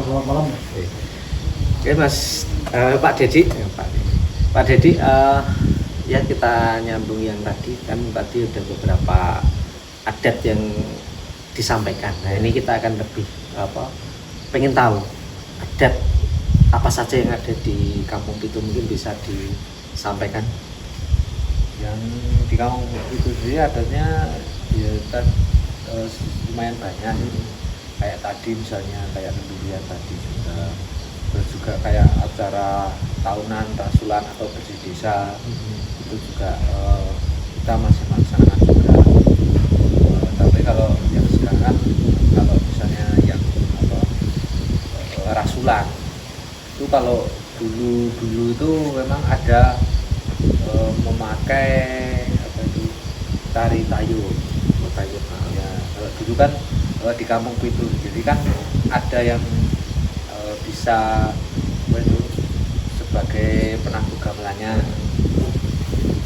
selamat malam. Oke Mas, Pak Dedi, Pak Dedi, ya kita nyambung yang tadi kan tadi udah beberapa adat yang disampaikan. Nah ini kita akan lebih pengen tahu adat apa saja yang ada di Kampung Pitu, mungkin bisa disampaikan. Yang di Kampung Pitu sendiri adatnya ya kan lumayan banyak. Kayak tadi misalnya kayak Kendurian tadi juga, terus juga kayak acara tahunan rasulan atau bersih desa itu juga kita masih melaksanakan juga. Tapi kalau yang sekarang kalau misalnya yang rasulan itu kalau dulu itu memang ada memakai tari tayub. Ya, kalau dulu kan di Kampung Pitu jadi kan ada yang bisa sebagai penangguh gamelannya,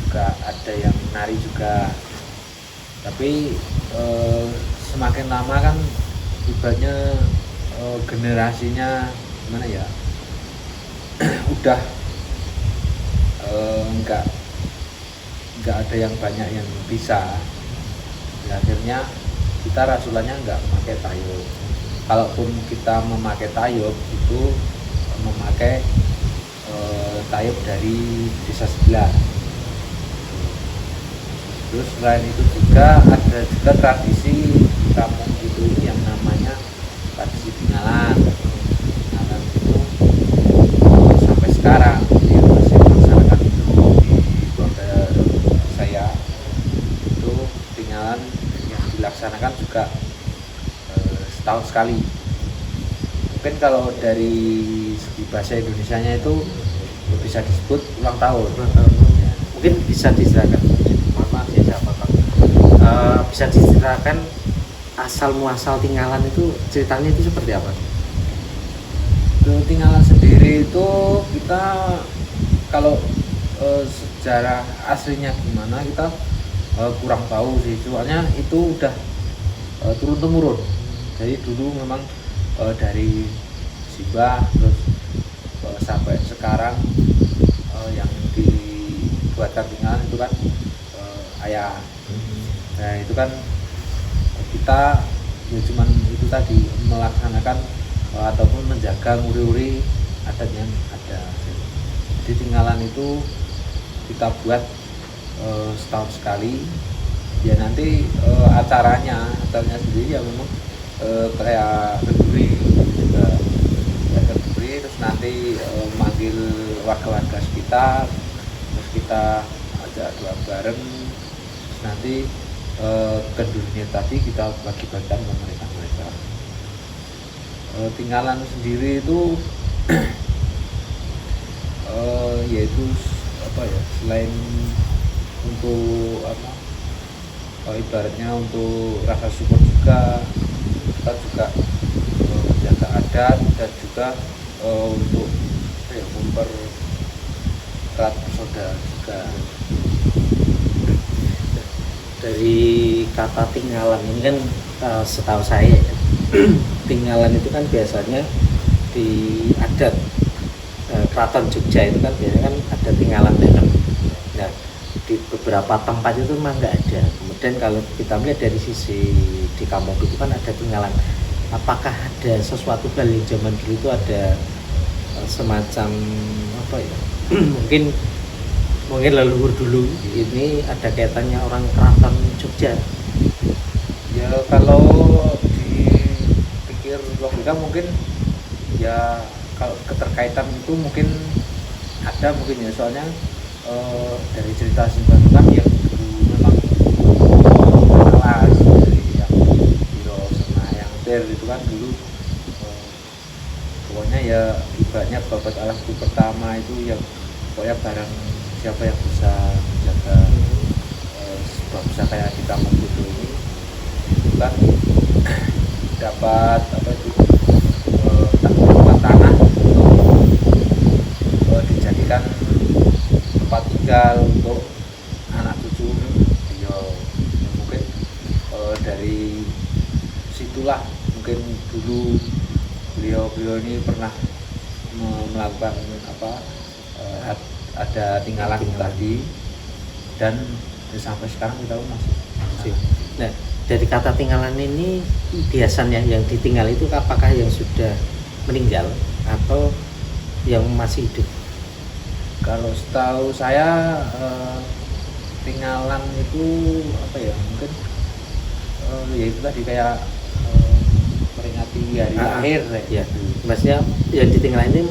juga ada yang nari juga. Tapi semakin lama kan ibaratnya generasinya gimana ya, udah nggak ada yang banyak yang bisa. Akhirnya kita rasulannya nggak memakai tayub. Kalaupun kita memakai tayub itu memakai tayub dari desa sebelah. Terus selain itu juga ada juga tradisi di kampung itu yang namanya tradisi Tingalan. Tingalan itu sampai sekarang yang masih melaksanakan itu di keluarga saya. Itu Tingalan yang dilaksanakan juga setahun sekali. Mungkin kalau dari segi bahasa Indonesianya itu bisa disebut ulang tahun. Ya. Mungkin bisa diceritakan, maaf ya saya potong. Bisa diceritakan asal muasal Tingalan itu ceritanya itu seperti apa? Tingalan sendiri itu kita kalau sejarah aslinya gimana kita kurang tahu sih, soalnya itu udah turun temurun. Jadi dulu memang dari Simbah terus sampai sekarang yang dibuatkan Tingalan itu kan ayah. Nah itu kan kita ya cuman itu tadi melaksanakan ataupun menjaga nguri-nguri adat yang ada. Jadi Tingalan itu kita buat setahun sekali. Ya nanti acaranya sendiri ya memang kayak kenduri juga, ya kenduri, terus nanti manggil warga-warga sekitar, terus kita ajak doa bareng, terus nanti kendurinya tadi kita bagi-bagikan ke mereka. Tingalan sendiri itu yaitu selain untuk ibaratnya untuk rasa syukur juga, kita juga menjaga adat dan juga untuk mempererat persaudaraan juga. Dari kata Tingalan ini kan setahu saya Tingalan itu kan biasanya di adat Keraton Jogja itu kan biasanya kan ada Tingalan dalam. Nah di beberapa tempat itu memang nggak ada. Kemudian kalau kita melihat dari sisi di Kampung itu kan ada Tingalan. Apakah ada sesuatu hal yang zaman dulu itu ada semacam mungkin leluhur dulu ini ada kaitannya orang Keraton Jogja? Ya kalau dipikir logika mungkin ya kalau keterkaitan itu mungkin ada mungkin ya, soalnya dari cerita Simbah kan yang dulu memang kelas dari yang Biro Senayang itu kan dulu pokoknya ya ibaratnya babat alasku pertama itu yang pokoknya barang siapa yang bisa menjaga sebuah usaha kayak di Kampung Pitu ini itu kan dapat tanah untuk dijadikan tempat tinggal untuk anak cucu. Ya mungkin dari situlah mungkin dulu beliau ini kami pernah melakukan ada tinggalan tadi, dan sampai sekarang kita masih. Nah, dari kata tinggalan ini biasanya yang ditinggal itu apakah yang sudah meninggal atau yang masih hidup? Kalau setahu saya tinggalan itu apa ya, mungkin ya itu tadi kayak peringati hari lahir ya. Maksudnya yang ditinggal ini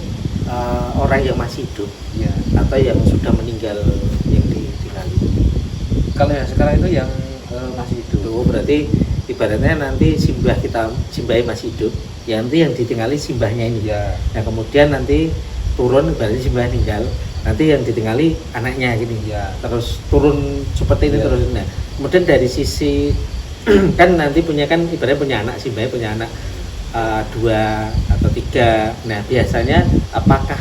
orang yang masih hidup ya, atau yang sudah meninggal yang ditinggali? Kalau yang sekarang itu yang masih hidup. Oh, berarti ibaratnya nanti simbahnya masih hidup, ya nanti yang ditinggali simbahnya ini ya. Nah kemudian nanti turun berarti simbah meninggal, nanti yang ditinggali anaknya gini ya, terus turun seperti ini ya. Terus nah kemudian dari sisi kan nanti ibaratnya punya anak, simbahnya punya anak 2 atau 3. Nah biasanya apakah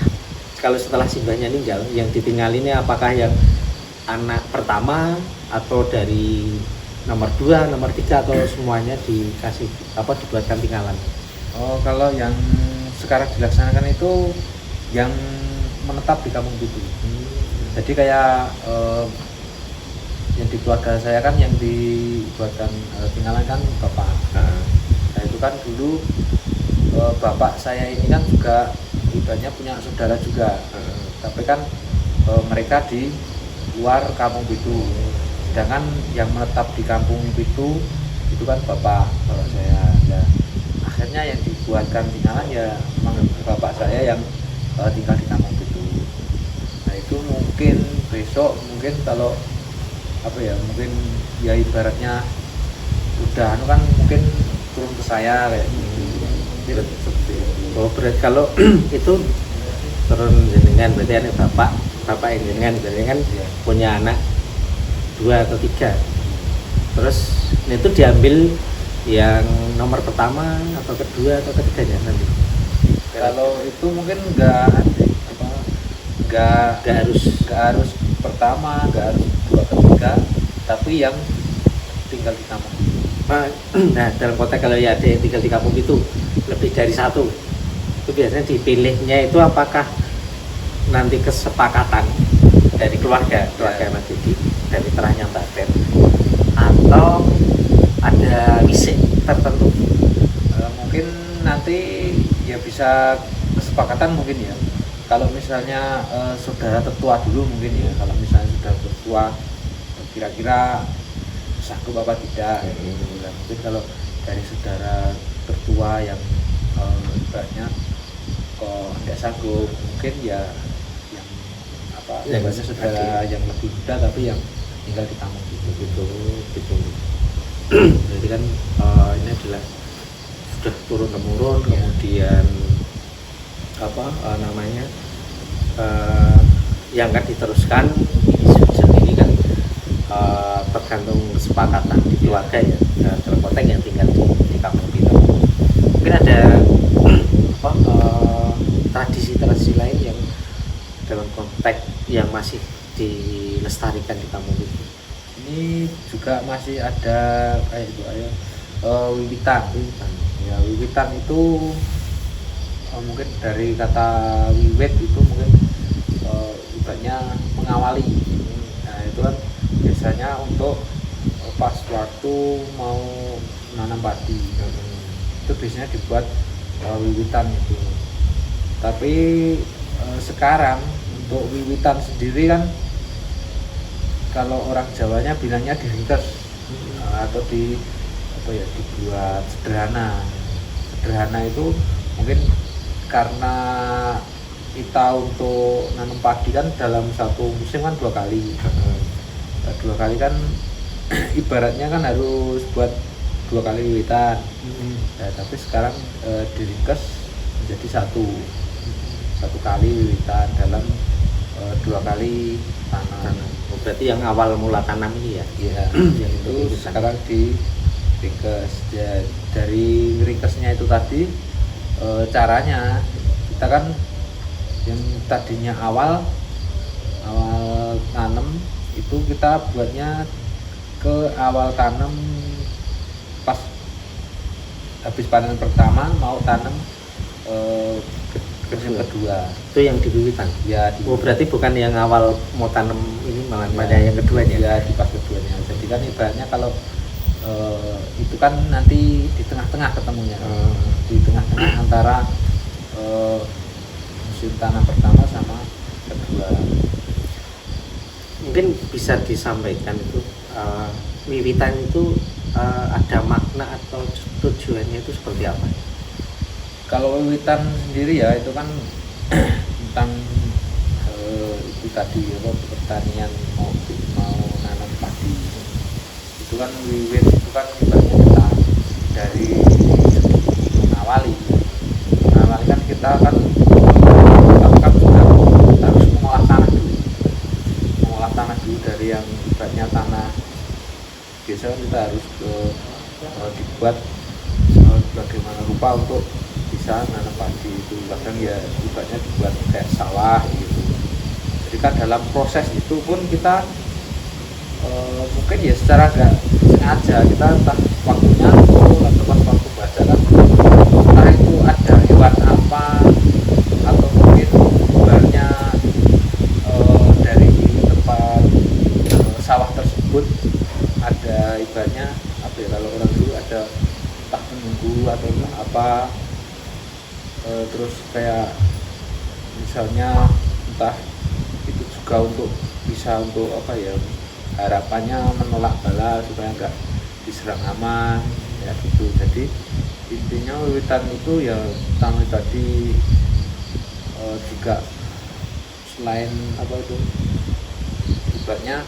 kalau setelah simbahnya meninggal yang ditinggal ini apakah yang anak pertama atau dari nomor 2, nomor 3 atau semuanya dikasih dibuatkan tinggalan? Oh, kalau yang sekarang dilaksanakan itu yang menetap di kampung itu. Jadi kayak yang di keluarga saya kan yang dibuatkan tinggalan kan bapak. Nah itu kan dulu bapak saya ini kan juga ibaratnya punya saudara juga, tapi kan mereka di luar kampung itu. Sedangkan yang menetap di kampung itu kan bapak saya. Ya, akhirnya yang dibuatkan tinggalan ya memang bapak saya yang tinggal di kampung itu. Nah itu mungkin besok kalau mungkin ya ibaratnya udah kan mungkin turun ke saya kayak gitu. Oh berarti kalau itu turun jenengan berarti anak bapak jenengan ya. Punya anak 2 atau 3, terus itu diambil yang nomor pertama atau kedua atau ketiganya nanti? Kalau itu mungkin nggak harus pertama, nggak harus 2 ketiga, tapi yang tinggal di kampung. Nah dalam konteks kalau ya ada yang tinggal di kampung itu lebih dari 1, itu biasanya dipilihnya itu apakah nanti kesepakatan dari keluarga Mas Didi, dari terahnya Mbak Ben, atau ada wisik tertentu? Mungkin nanti ya bisa kesepakatan mungkin ya. Kalau misalnya saudara tertua dulu mungkin ya, kalau misalnya sudah tertua kira-kira sanggup apa tidak. Nah, mungkin kalau dari saudara tertua yang ibaratnya kok tidak sanggup, mungkin ya yang saudara yang lebih muda tapi yang tinggal di kampung gitu. Jadi kan ini adalah sudah turun temurun, kemudian yang akan diteruskan ini kan tergantung kesepakatan di keluarga ya, dalam konteks yang tinggal di kampung kita. Mungkin ada tradisi lain yang dalam konteks yang masih dilestarikan di kampung itu. Ini juga masih ada kayak itu wiwitan. Ya, wiwitan itu mungkin dari kata wiwit itu mungkin ibaratnya mengawali. Nah itu kan biasanya untuk pas waktu mau nanam padi, itu biasanya dibuat wiwitan itu. Tapi sekarang untuk wiwitan sendiri kan kalau orang Jawanya bilangnya diringkes atau dibuat sederhana itu mungkin karena kita untuk nanam padi kan dalam satu musim kan 2 kali. 2 kali kan ibaratnya kan harus buat 2 kali wiwitan. Nah, tapi sekarang diringkes menjadi 1 kali wiwitan dalam 2 kali tanam. Berarti yang awal mula tanam ini ya? Iya, yang itu sekarang diringkes. Ya, dari ringkesnya itu tadi caranya kita kan yang tadinya awal tanam itu kita buatnya ke awal tanam pas habis panen pertama mau tanam eh, musim kedua Itu yang di Wiwitan. ya di Oh, berarti bukan yang awal mau tanam ini, malah ya, pada yang keduanya. ya di pas keduanya. Jadi kan ibaratnya kalau itu kan nanti di tengah-tengah ketemunya, di tengah-tengah antara musim tanam pertama sama kedua. Mungkin bisa disampaikan itu Wiwitan itu ada makna atau tujuannya itu seperti apa? Kalau wiwitan sendiri ya itu kan tentang itu tadi apa pertanian mau nanam padi. Itu kan wiwit itu kan ibaratnya kita dari mengawali kan kita kan juga harus mengolah tanah dulu dari yang ibaratnya tanah biasa kita harus dibuat bagaimana rupa untuk bisa nanam padi. Itu kadang ya ibaratnya dibuat kayak sawah gitu. Jadi kan dalam proses itu pun kita mungkin ya secara nggak sengaja kita entah waktunya atau pas waktu baca kan entah itu ada hewan apa atau mungkin ibaratnya dari tempat sawah tersebut ada ibaratnya apa ya, kalau orang dulu ada entah penunggu atau apa, terus kayak misalnya entah itu juga bisa untuk apa ya, harapannya menolak bala supaya nggak diserang hama ya gitu. Jadi intinya wiwitan itu ya tentang tadi juga selain apa itu ibaratnya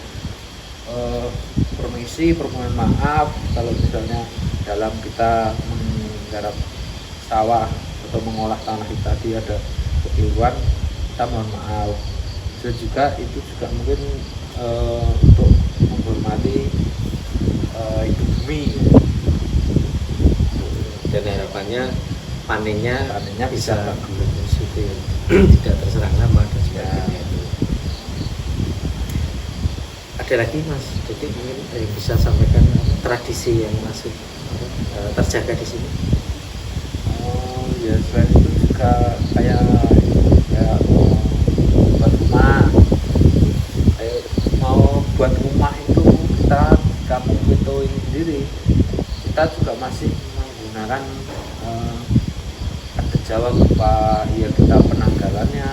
permohonan maaf kalau misalnya dalam kita menggarap sawah atau mengolah tanah kita tadi ada kekeliruan, kita mohon maaf. Dan juga itu juga mungkin untuk menghormati ibu bumi, Dan harapannya panennya bisa bagus itu ya. Tidak terserang hama dan sebagainya itu. Ada lagi Mas Dede mungkin yang bisa sampaikan tradisi yang masih terjaga di sini? Ya selain itu juga kayak buat rumah, kayak mau buat rumah itu kita di kampung Wito ini sendiri kita juga masih menggunakan adat Jawa berupa ya kita penanggalannya.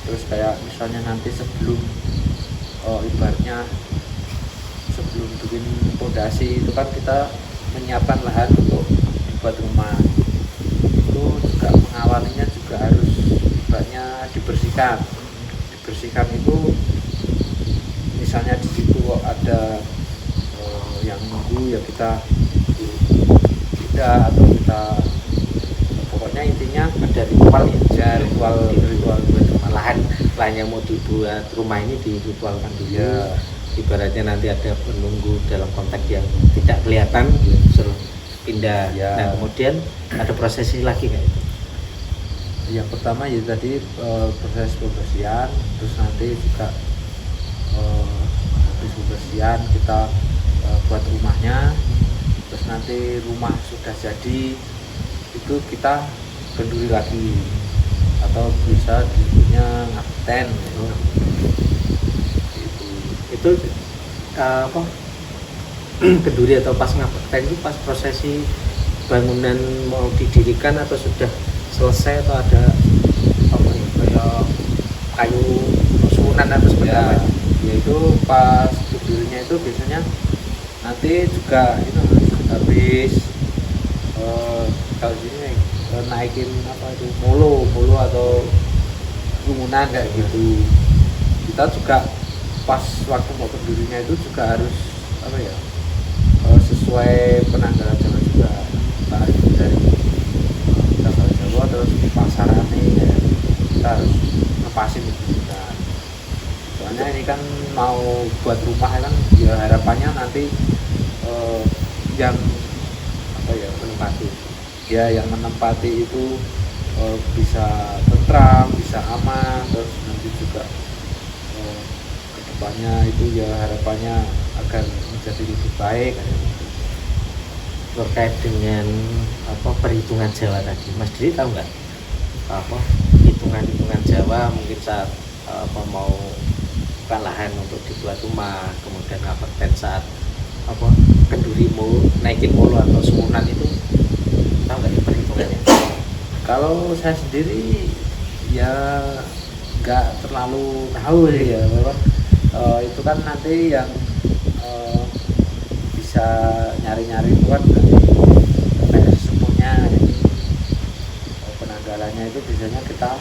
Terus kayak misalnya nanti sebelum ibaratnya sebelum bikin pondasi itu kan kita menyiapkan lahan untuk dibuat rumah. Itu juga mengawalinya juga harus ibaratnya dibersihkan itu misalnya di situ ada yang nunggu ya kita tidak, atau kita pokoknya intinya Ada ritual ya, ritual lahan yang mau dibuat rumah ini diritualkan dulu ya. Ibaratnya nanti ada penunggu dalam konteks yang tidak kelihatan suruh pindah Ya. Nah kemudian ada prosesi lagi kayak itu. Yang pertama ya tadi proses pembersihan, terus nanti juga habis pembersihan kita buat rumahnya, terus nanti rumah sudah jadi itu kita kenduri lagi atau bisa disebutnya ngapten Itu apa kenduri atau pas ngapten itu pas prosesi bangunan mau didirikan atau sudah selesai atau ada apa ya kayak kayu susunan atau seperti apa? ya itu pas kendurinya itu biasanya nanti juga itu habis kalau sini naikin apa itu mulu atau rumunan kayak gitu. Kita juga pas waktu mau kendurinya itu juga harus apa ya sesuai penanggalan Jawa juga, entah itu dari tanggal Jawa terus pasaran ya, kita harus ngepasin itu juga. Soalnya ini kan mau buat rumah kan ya harapannya nanti yang apa ya menempati ya yang menempati itu bisa tentram, bisa aman, terus nanti juga kedepannya itu ya harapannya agar menjadi lebih baik. terkait dengan perhitungan Jawa tadi, Mas Diri tahu nggak hitungan Jawa mungkin saat mau bukan lahan untuk dibuat rumah, kemudian ngapain saat kenduri mau naikin mulu atau suunan itu, tahu nggak ya perhitungannya? Kalau saya sendiri ya nggak terlalu tahu sih ya, memang itu kan nanti yang bisa nyari-nyari itu kan kayak sesepuhnya. Jadi penanggalannya itu biasanya kita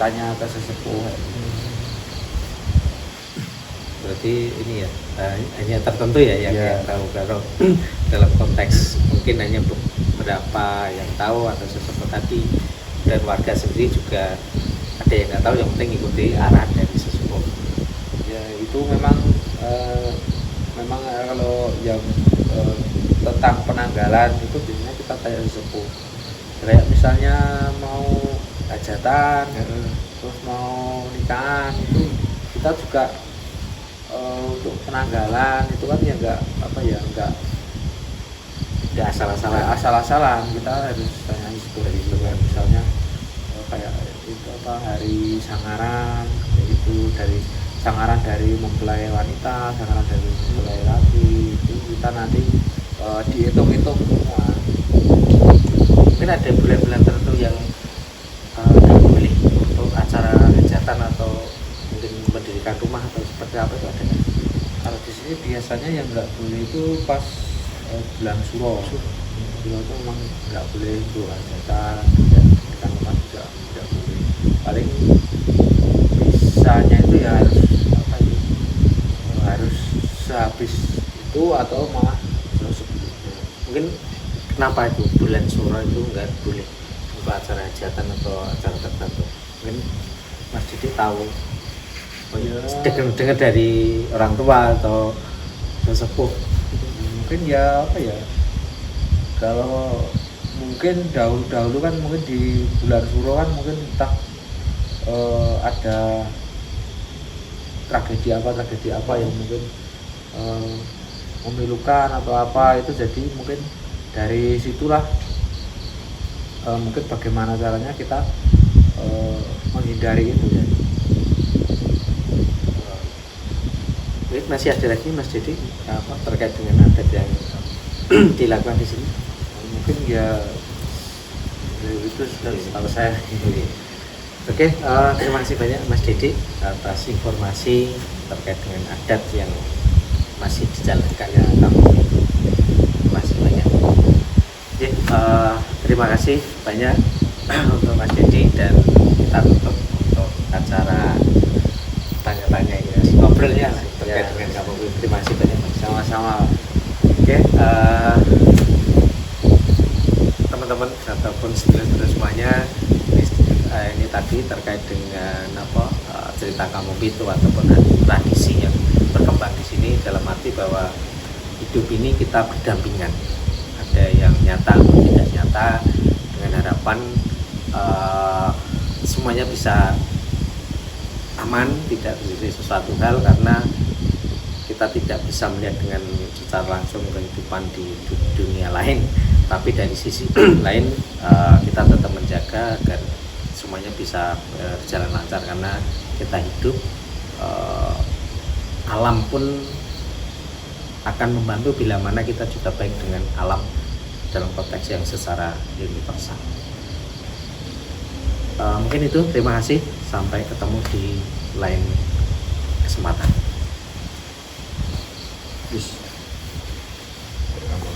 tanya ke sesepuh. Berarti ini ya hanya tertentu ya yang tahu. Kalau dalam konteks mungkin hanya beberapa yang tahu atau sesepuh tadi, dan warga sendiri juga ada yang nggak tahu, yang penting ikuti arahan dari sesepuh. Ya itu memang kalau yang tentang penanggalan itu biasanya kita tanya sesepuh. Kayak misalnya mau hajatan, terus mau nikahan, itu kita juga untuk penanggalan itu kan ya nggak asal-asalan, kita harus tanya sesepuh dari itu kan. Misalnya kayak itu hari sangaran, itu dari sangaran dari mempelai wanita, sangaran dari mempelai laki, itu kita nanti dihitung-hitung semua. Mungkin ada bulan-bulan tertentu yang tidak boleh untuk acara hajatan atau mungkin mendirikan rumah atau seperti apa, itu ada nggak? Kalau di sini biasanya yang nggak boleh itu pas bulan Suro. Suro itu memang nggak boleh untuk hajatan, mendirikan rumah juga tidak boleh. Paling bisanya itu ya harus sehabis itu atau malah sebelumnya. Mungkin kenapa itu bulan Suro itu nggak boleh untuk acara hajatan atau acara tertentu? Mungkin Mas Didi tahu, dengar dari orang tua atau sesepuh. Mungkin ya kalau mungkin dahulu kan mungkin di bulan Suro kan mungkin entah ada tragedi apa yang mungkin memilukan atau apa, itu jadi mungkin dari situlah mungkin bagaimana caranya kita menghindari itu ya. Masih ada lagi Mas Didi terkait dengan adat yang dilakukan di sini? Mungkin ya itu sudah tahu saya. Oke, terima kasih banyak Mas Didi atas informasi terkait dengan adat yang masih dijalankan ya kamu. Terima kasih banyak. Oke, terima kasih banyak untuk Mas Didi, dan kita tutup untuk acara tanya-tanya ya, ngobrolnya terkait dengan kamu. Terima kasih banyak Mas. Sama-sama. Oke, teman-teman ataupun saudara semuanya, ini tadi terkait dengan cerita kamu itu ataupun tradisi yang berkembang di sini, dalam arti bahwa hidup ini kita berdampingan, ada yang nyata atau tidak nyata, dengan harapan semuanya bisa aman, tidak terjadi sesuatu hal, karena kita tidak bisa melihat dengan secara langsung kehidupan di dunia lain, tapi dari sisi lain kita tetap menjaga agar semuanya bisa berjalan lancar, karena kita hidup, alam pun akan membantu bila mana kita juga baik dengan alam dalam konteks yang secara universal. Mungkin itu, terima kasih, sampai ketemu di lain kesempatan. Yes.